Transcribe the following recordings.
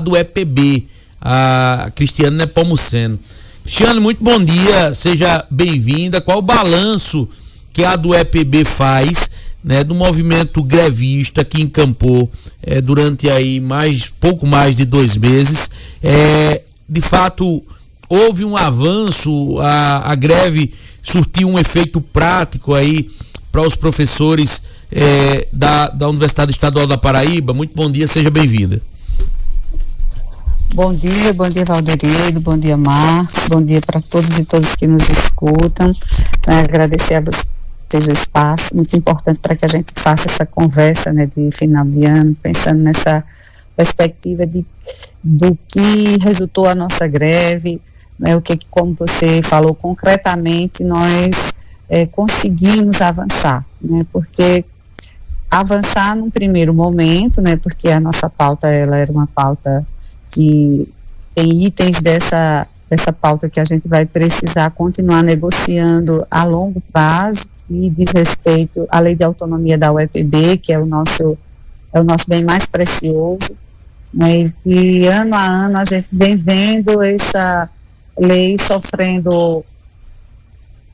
do EPB, a Cristiane Nepomuceno. Cristiane, muito bom dia, seja bem-vinda. Qual o balanço que a do EPB faz, né, do movimento grevista que encampou durante aí pouco mais de 2 meses? De fato, houve um avanço, a greve surtiu um efeito prático aí para os professores da Universidade Estadual da Paraíba? Muito bom dia, seja bem-vinda. Bom dia Valderido, bom dia Marcos, bom dia para todos e todas que nos escutam. Agradecer a vocês o espaço, muito importante para que a gente faça essa conversa, né, de final de ano, pensando nessa perspectiva do que resultou a nossa greve, né, o que, como você falou concretamente, nós conseguimos avançar, né, porque avançar num primeiro momento, né, porque a nossa pauta, ela era uma pauta que tem itens dessa pauta que a gente vai precisar continuar negociando a longo prazo, e diz respeito à lei de autonomia da UEPB, que é o nosso bem mais precioso, né, e que ano a ano a gente vem vendo essa lei sofrendo,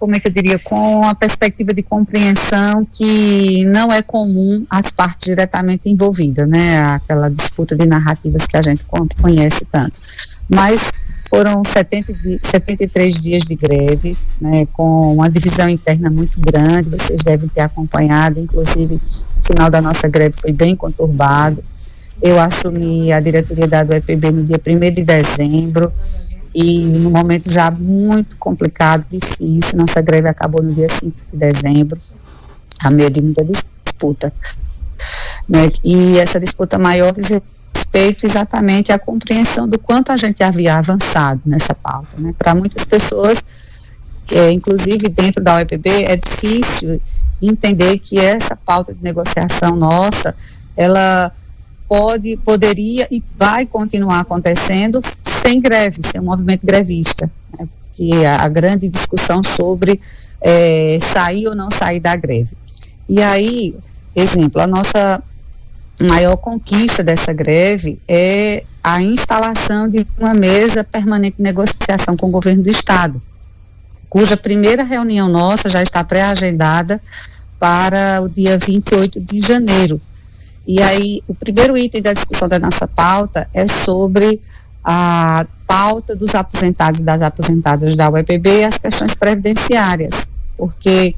como é que eu diria, com a perspectiva de compreensão que não é comum às partes diretamente envolvidas, né, aquela disputa de narrativas que a gente conhece tanto. Mas foram 73 dias de greve, né, com uma divisão interna muito grande, vocês devem ter acompanhado, inclusive o final da nossa greve foi bem conturbado. Eu assumi a diretoria da UEPB no dia 1º de dezembro, e num momento já muito complicado, difícil. Nossa greve acabou no dia 5 de dezembro, a meio de muita disputa, né? E essa disputa maior diz respeito exatamente à compreensão do quanto a gente havia avançado nessa pauta, né? Para muitas pessoas, inclusive dentro da UEPB, é difícil entender que essa pauta de negociação nossa, ela poderia e vai continuar acontecendo sem greve, sem um movimento grevista, né? Que é a grande discussão sobre sair ou não sair da greve. E aí, exemplo, a nossa maior conquista dessa greve é a instalação de uma mesa permanente de negociação com o governo do estado, cuja primeira reunião nossa já está pré-agendada para o dia 28 de janeiro. E aí, o primeiro item da discussão da nossa pauta é sobre a pauta dos aposentados e das aposentadas da UEPB e as questões previdenciárias, porque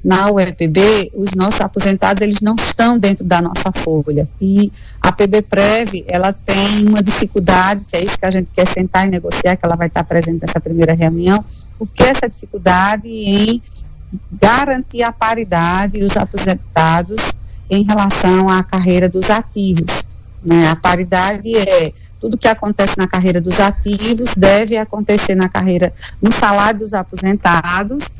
na UEPB, os nossos aposentados, eles não estão dentro da nossa folha, e a PBPrev, ela tem uma dificuldade, que é isso que a gente quer sentar e negociar, que ela vai estar presente nessa primeira reunião, porque essa dificuldade em garantir a paridade dos aposentados em relação à carreira dos ativos, né? A paridade é tudo que acontece na carreira dos ativos deve acontecer no salário dos aposentados,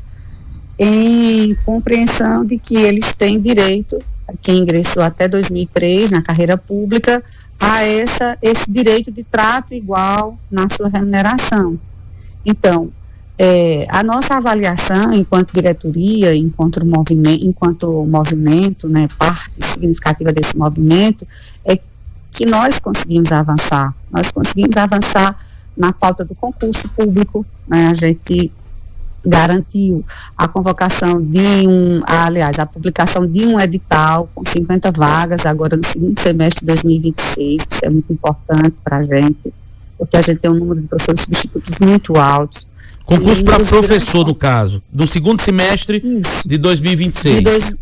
em compreensão de que eles têm direito, quem ingressou até 2003 na carreira pública, a esse direito de trato igual na sua remuneração. Então, a nossa avaliação enquanto diretoria, enquanto movimento, né, parte significativa desse movimento, é que nós conseguimos avançar na pauta do concurso público, né? A gente garantiu a convocação a publicação de um edital com 50 vagas agora no segundo semestre de 2026, isso é muito importante para a gente, porque a gente tem um número de professores substitutos muito altos. Concurso para professor, no caso, do segundo semestre de 2026.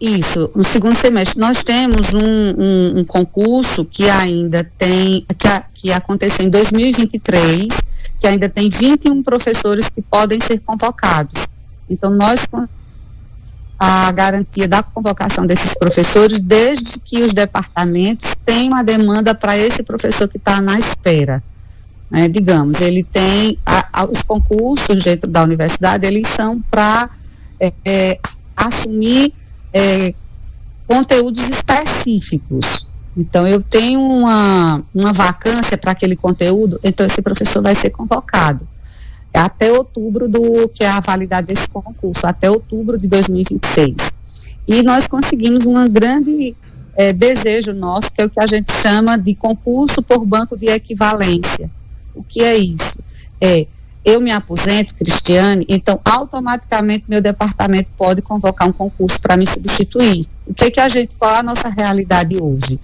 Isso, no segundo semestre. Nós temos um concurso que ainda tem, que aconteceu em 2023, que ainda tem 21 professores que podem ser convocados. Então, nós a garantia da convocação desses professores, desde que os departamentos tenham a demanda para esse professor que está na espera. Digamos, ele tem os concursos dentro da universidade, eles são para assumir conteúdos específicos. Então, eu tenho uma vacância para aquele conteúdo, então esse professor vai ser convocado até outubro que é a validade desse concurso, até outubro de 2026. E nós conseguimos uma grande desejo nosso, que é o que a gente chama de concurso por banco de equivalência. O que é isso? Eu me aposento, Cristiane, então automaticamente meu departamento pode convocar um concurso para me substituir. Qual é a nossa realidade hoje?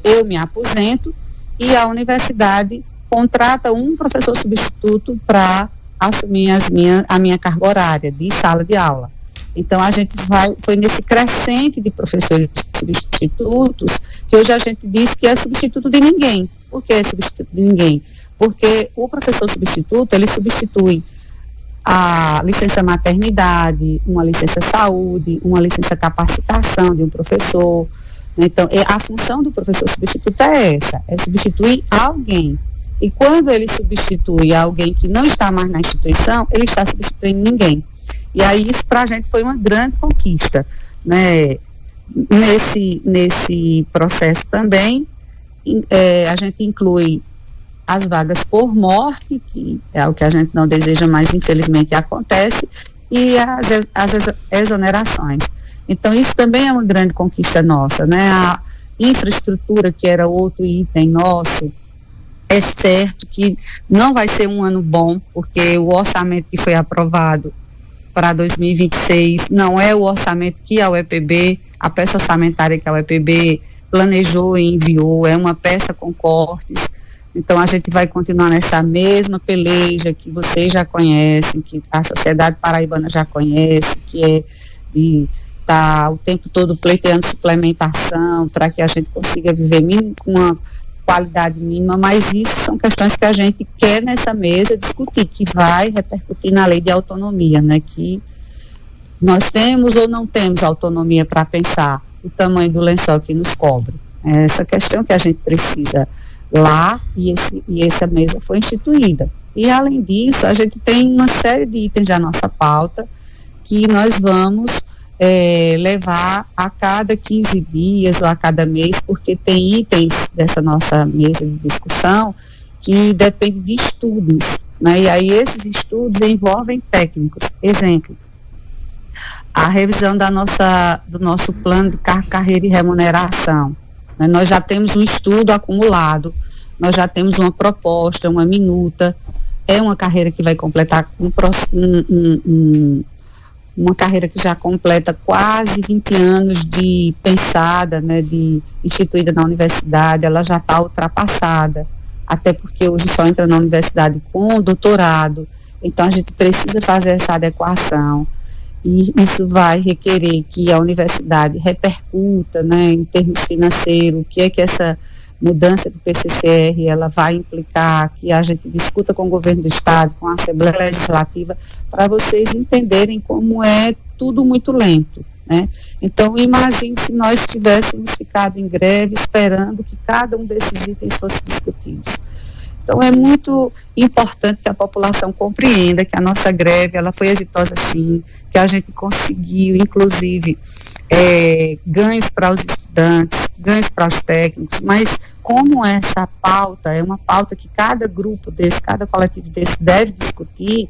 Eu me aposento e a universidade contrata um professor substituto para assumir a minha carga horária de sala de aula. Então a gente foi nesse crescente de professores substitutos que hoje a gente diz que é substituto de ninguém. Por que é substituto de ninguém? Porque o professor substituto, ele substitui a licença maternidade, uma licença saúde, uma licença capacitação de um professor. Então, a função do professor substituto é essa, é substituir alguém. E quando ele substitui alguém que não está mais na instituição, ele está substituindo ninguém. E aí isso para a gente foi uma grande conquista, né? Nesse processo também, a gente inclui as vagas por morte, que é o que a gente não deseja, mas infelizmente acontece, e as exonerações. Então isso também é uma grande conquista nossa, né? A infraestrutura, que era outro item nosso, é certo que não vai ser um ano bom, porque o orçamento que foi aprovado para 2026 não é o orçamento que a UEPB, a peça orçamentária que a UEPB planejou e enviou, é uma peça com cortes. Então a gente vai continuar nessa mesma peleja que vocês já conhecem, que a sociedade paraibana já conhece, que é de estar o tempo todo pleiteando suplementação para que a gente consiga viver com uma qualidade mínima, mas isso são questões que a gente quer nessa mesa discutir, que vai repercutir na lei de autonomia, né? Que nós temos ou não temos autonomia para pensar o tamanho do lençol que nos cobre. É essa questão que a gente precisa lá, e essa mesa foi instituída. E além disso, a gente tem uma série de itens da nossa pauta que nós vamos levar a cada 15 dias ou a cada mês, porque tem itens dessa nossa mesa de discussão que dependem de estudos, né? E aí esses estudos envolvem técnicos. Exemplo, a revisão do nosso plano de carreira e remuneração, né? Nós já temos um estudo acumulado, nós já temos uma proposta, uma minuta, é uma carreira que vai completar uma carreira que já completa quase 20 anos de pensada, né, de instituída na universidade, ela já está ultrapassada, até porque hoje só entra na universidade com doutorado, então a gente precisa fazer essa adequação, e isso vai requerer que a universidade repercuta, né, em termos financeiros, o que é que essa mudança do PCCR ela vai implicar, que a gente discuta com o governo do estado, com a Assembleia Legislativa, para vocês entenderem como é tudo muito lento, né? Então imagine se nós tivéssemos ficado em greve esperando que cada um desses itens fosse discutido. Então é muito importante que a população compreenda que a nossa greve ela foi exitosa sim, que a gente conseguiu inclusive ganhos para os estudantes, ganhos para os técnicos, mas como essa pauta é uma pauta que cada grupo desse, cada coletivo desse deve discutir,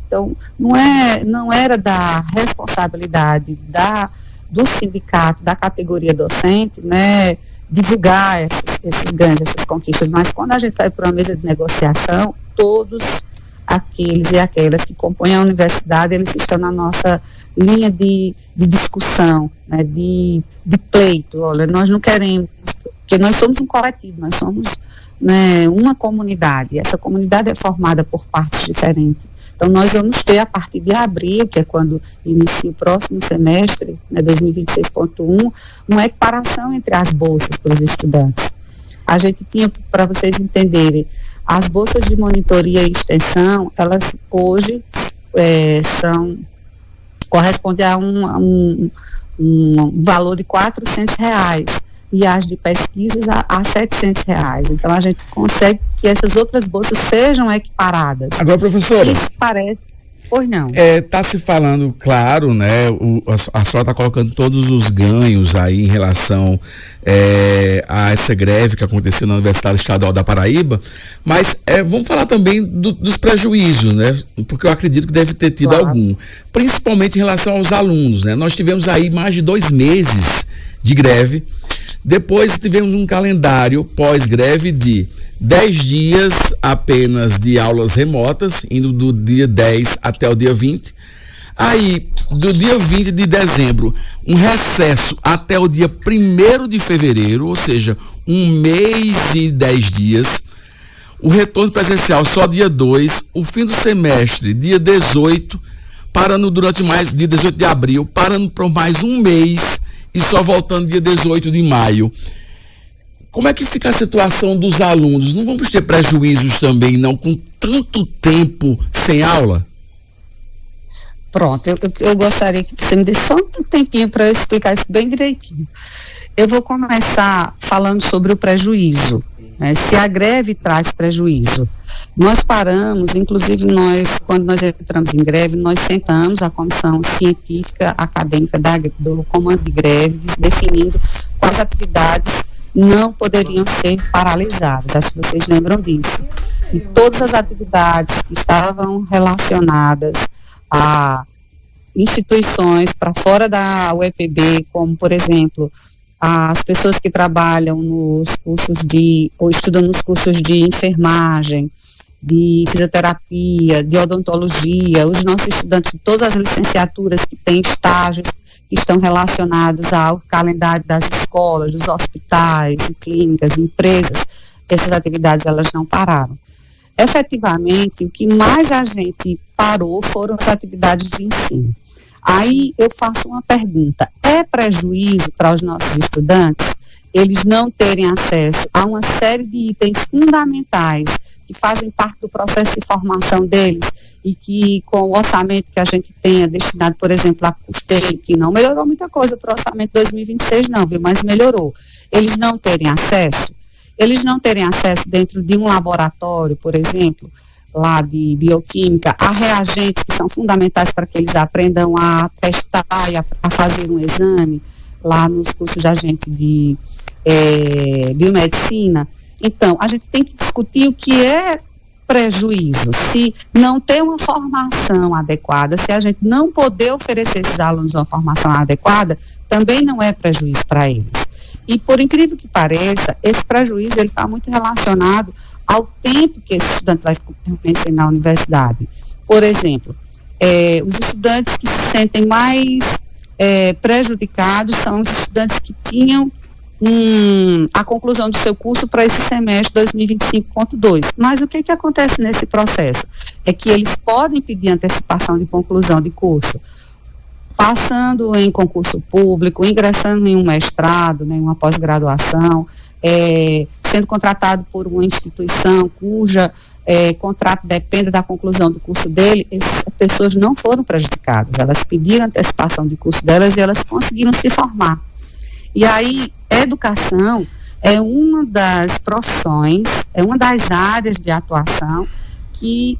então não era da responsabilidade do sindicato, da categoria docente, né, divulgar esses ganhos, essas conquistas, mas quando a gente vai para uma mesa de negociação, todos aqueles e aquelas que compõem a universidade, eles estão na nossa linha de discussão, né, de pleito. Olha, nós não queremos, porque nós somos um coletivo, nós somos, né, uma comunidade, essa comunidade é formada por partes diferentes. Então nós vamos ter a partir de abril, que é quando inicia o próximo semestre, né, 2026.1, uma equiparação entre as bolsas para os estudantes. A gente tinha, para vocês entenderem, as bolsas de monitoria e extensão, elas hoje correspondem a um valor de R$400, e as de pesquisas a R$700. Então a gente consegue que essas outras bolsas sejam equiparadas. Agora, professora, isso parece... Pois não. Está se falando, claro, né? A senhora está colocando todos os ganhos aí em relação a essa greve que aconteceu na Universidade Estadual da Paraíba, mas vamos falar também dos prejuízos, né? Porque eu acredito que deve ter tido algum, principalmente em relação aos alunos, né? Nós tivemos aí mais de 2 meses de greve. Depois tivemos um calendário pós-greve de 10 dias apenas de aulas remotas, indo do dia 10 até o dia 20. Aí, do dia 20 de dezembro, um recesso até o dia 1º de fevereiro, ou seja, 1 mês e 10 dias. O retorno presencial só dia 2, o fim do semestre, dia 18, parando durante dia 18 de abril, parando por mais um mês e só voltando dia 18 de maio. Como é que fica a situação dos alunos? Não vamos ter prejuízos também, não, com tanto tempo sem aula? Pronto, eu gostaria que você me desse só um tempinho para eu explicar isso bem direitinho. Eu vou começar falando sobre o prejuízo, né? Se a greve traz prejuízo. Nós paramos, inclusive quando nós entramos em greve, nós sentamos a comissão científica acadêmica do comando de greve, definindo quais atividades não poderiam ser paralisadas. Acho que vocês lembram disso. E todas as atividades que estavam relacionadas a instituições para fora da UEPB, como, por exemplo, as pessoas que trabalham nos cursos ou estudam nos cursos de enfermagem, de fisioterapia, de odontologia, os nossos estudantes de todas as licenciaturas que têm estágios que estão relacionados ao calendário das escolas, dos hospitais, clínicas, empresas, essas atividades elas não pararam. Efetivamente, o que mais a gente parou foram as atividades de ensino. Aí eu faço uma pergunta: é prejuízo para os nossos estudantes eles não terem acesso a uma série de itens fundamentais que fazem parte do processo de formação deles e que, com o orçamento que a gente tenha destinado, por exemplo, a custeio, que não melhorou muita coisa para o orçamento 2026 não, viu, mas melhorou, eles não terem acesso? Eles não terem acesso dentro de um laboratório, por exemplo, lá de bioquímica, a reagentes que são fundamentais para que eles aprendam a testar e a fazer um exame, lá nos cursos da gente de biomedicina. Então, a gente tem que discutir o que é prejuízo. Se não ter uma formação adequada, se a gente não poder oferecer esses alunos uma formação adequada, também não é prejuízo para eles. E, por incrível que pareça, esse prejuízo ele está muito relacionado ao tempo que esse estudante vai permanecer na universidade. Por exemplo, os estudantes que se sentem mais prejudicados são os estudantes que tinham a conclusão do seu curso para esse semestre 2025.2. Mas o que acontece nesse processo? É que eles podem pedir antecipação de conclusão de curso, passando em concurso público, ingressando em um mestrado, né, uma pós-graduação, sendo contratado por uma instituição cuja contrato depende da conclusão do curso dele. Essas pessoas não foram prejudicadas, elas pediram antecipação de curso delas e elas conseguiram se formar. E aí, educação é uma das profissões, é uma das áreas de atuação que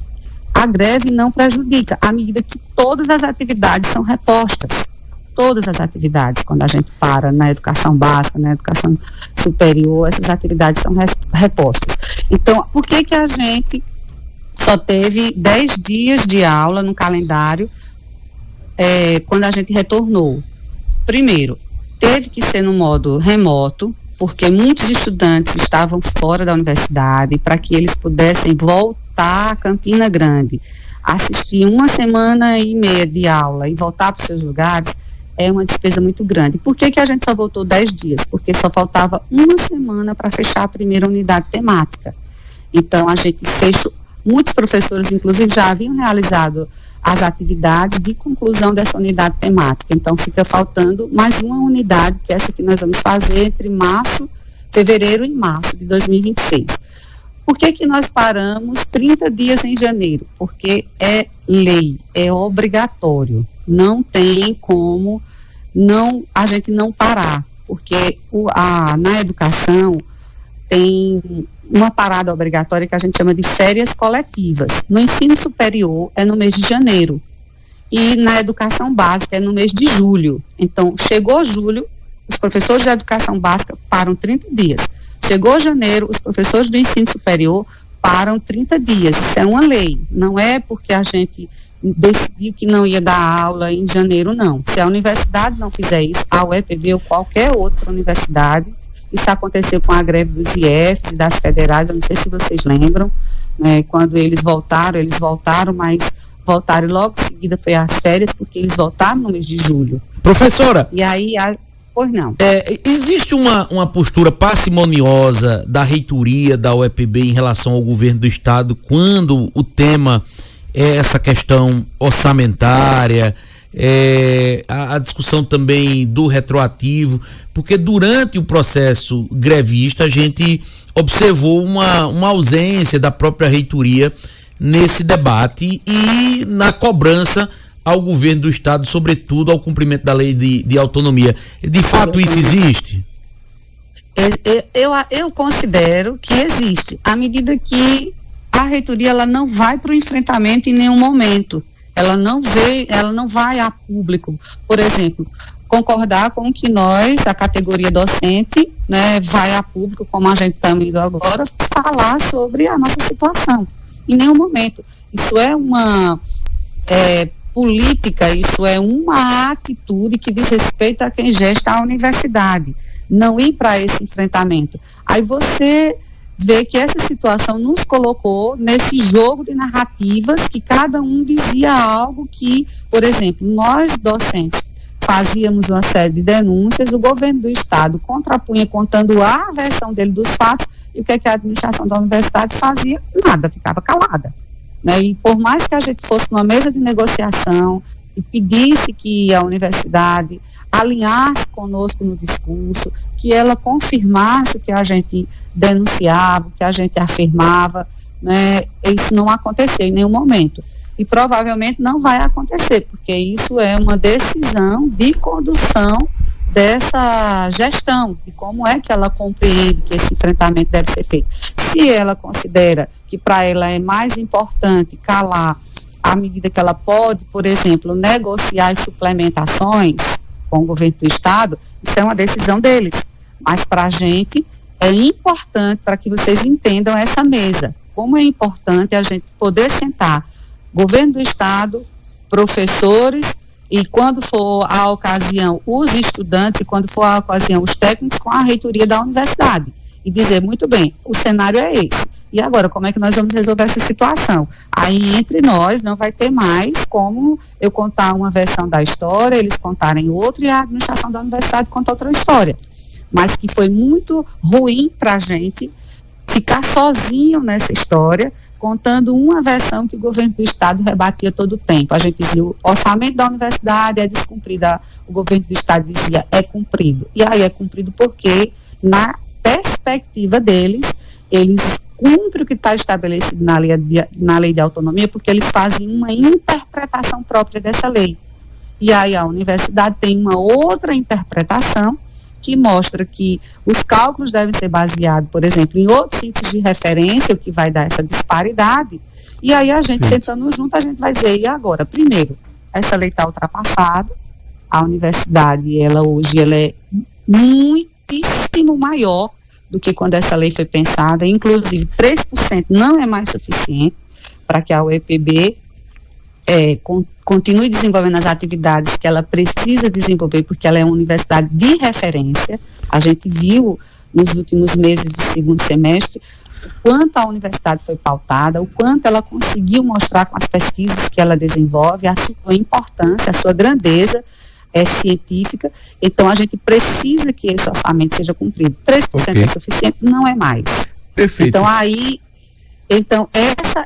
a greve não prejudica, à medida que todas as atividades são repostas. Todas as atividades, quando a gente para na educação básica, na educação superior, essas atividades são repostas. Então, por que a gente só teve 10 dias de aula no calendário quando a gente retornou? Primeiro, teve que ser no modo remoto, porque muitos estudantes estavam fora da universidade, para que eles pudessem voltar a Campina Grande, assistir 1 semana e meia de aula e voltar para os seus lugares, é uma despesa muito grande. Por que a gente só voltou 10 dias? Porque só faltava 1 semana para fechar a primeira unidade temática. Então, a gente fechou. Muitos professores, inclusive, já haviam realizado as atividades de conclusão dessa unidade temática. Então, fica faltando mais uma unidade, que é essa que nós vamos fazer entre fevereiro e março de 2026. Por que nós paramos 30 dias em janeiro? Porque é lei, é obrigatório. Não tem como a gente não parar, porque na educação tem uma parada obrigatória que a gente chama de férias coletivas. No ensino superior é no mês de janeiro e na educação básica é no mês de julho. Então, chegou julho, os professores de educação básica param 30 dias. Chegou janeiro, os professores do ensino superior param 30 dias. Isso é uma lei, não é porque a gente decidiu que não ia dar aula em janeiro, não. Se a universidade não fizer isso, a UEPB ou qualquer outra universidade Isso aconteceu com a greve dos IFs, das federais, eu não sei se vocês lembram, né, quando eles voltaram, mas voltaram e logo em seguida foi às férias, porque eles voltaram no mês de julho. Professora, e aí, pois não. Existe uma postura parcimoniosa da reitoria da UEPB em relação ao governo do estado quando o tema é essa questão orçamentária, a discussão também do retroativo, porque durante o processo grevista a gente observou uma ausência da própria reitoria nesse debate e na cobrança ao governo do estado, sobretudo ao cumprimento da lei de autonomia. De fato isso existe? Eu considero que existe, à medida que a reitoria ela não vai para o enfrentamento em nenhum momento. Ela não vai a público, por exemplo, concordar com que nós, a categoria docente, né, vai a público, como a gente está indo agora, falar sobre a nossa situação. Em nenhum momento. Isso é uma política, isso é uma atitude que diz respeito a quem gesta a universidade, não ir para esse enfrentamento. Aí você vê que essa situação nos colocou nesse jogo de narrativas que cada um dizia algo que, por exemplo, nós docentes fazíamos uma série de denúncias, o governo do estado contrapunha contando a versão dele dos fatos, e o que a administração da universidade fazia? Nada, ficava calada, né? E por mais que a gente fosse numa mesa de negociação e pedisse que a universidade alinhasse conosco no discurso, que ela confirmasse o que a gente denunciava, o que a gente afirmava, né? Isso não aconteceu em nenhum momento. E provavelmente não vai acontecer, porque isso é uma decisão de condução dessa gestão, de como é que ela compreende que esse enfrentamento deve ser feito. Se ela considera que para ela é mais importante calar à medida que ela pode, por exemplo, negociar as suplementações com o governo do estado, isso é uma decisão deles. Mas para a gente é importante, para que vocês entendam essa mesa, como é importante a gente poder sentar governo do estado, professores e quando for a ocasião os estudantes e quando for a ocasião os técnicos com a reitoria da universidade e dizer, muito bem, o cenário é esse. E agora, como é que nós vamos resolver essa situação? Aí, entre nós, não vai ter mais como eu contar uma versão da história, eles contarem outra e a administração da universidade conta outra história. Mas que foi muito ruim para a gente ficar sozinho nessa história, contando uma versão que o governo do estado rebatia todo o tempo. A gente dizia, o orçamento da universidade é descumprido, o governo do estado dizia, é cumprido. E aí é cumprido porque, na perspectiva deles, eles cumprem o que está estabelecido na lei de autonomia, porque eles fazem uma interpretação própria dessa lei. E aí a universidade tem uma outra interpretação que mostra que os cálculos devem ser baseados, por exemplo, em outros índices de referência, o que vai dar essa disparidade. E aí a gente, sentando junto, a gente vai dizer, e agora? Primeiro, essa lei está ultrapassada, a universidade, hoje é muitíssimo maior do que quando essa lei foi pensada, inclusive 3% não é mais suficiente para que a UEPB continue desenvolvendo as atividades que ela precisa desenvolver, porque ela é uma universidade de referência. A gente viu nos últimos meses do segundo semestre o quanto a universidade foi pautada, o quanto ela conseguiu mostrar com as pesquisas que ela desenvolve a sua importância, a sua grandeza científica. Então a gente precisa que esse orçamento seja cumprido. 3% é suficiente? Não é mais. Perfeito. Então,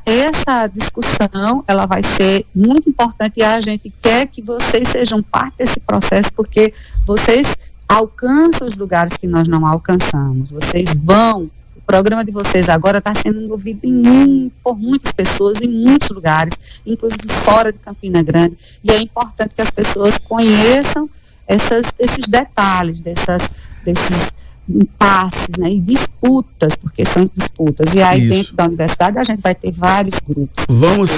essa discussão, ela vai ser muito importante e a gente quer que vocês sejam parte desse processo, porque vocês alcançam os lugares que nós não alcançamos. O programa de vocês agora está sendo ouvido por muitas pessoas em muitos lugares, inclusive fora de Campina Grande, e é importante que as pessoas conheçam esses detalhes, desses impasses, né, e disputas, porque são disputas, e aí dentro da universidade a gente vai ter vários grupos. Vamos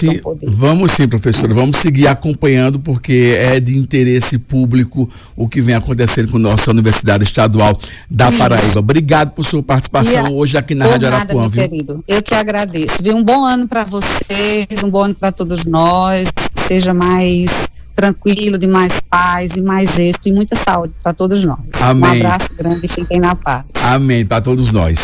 sim, professora, vamos seguir acompanhando, porque é de interesse público o que vem acontecendo com a nossa Universidade Estadual da Paraíba. Obrigado por sua participação hoje aqui na Rádio Arapuã, viu? Querido, eu que agradeço. Um bom ano para vocês, um bom ano para todos nós, seja mais tranquilo, de mais paz e mais êxito e muita saúde para todos nós. Amém. Um abraço grande e fiquem na paz. Amém para todos nós.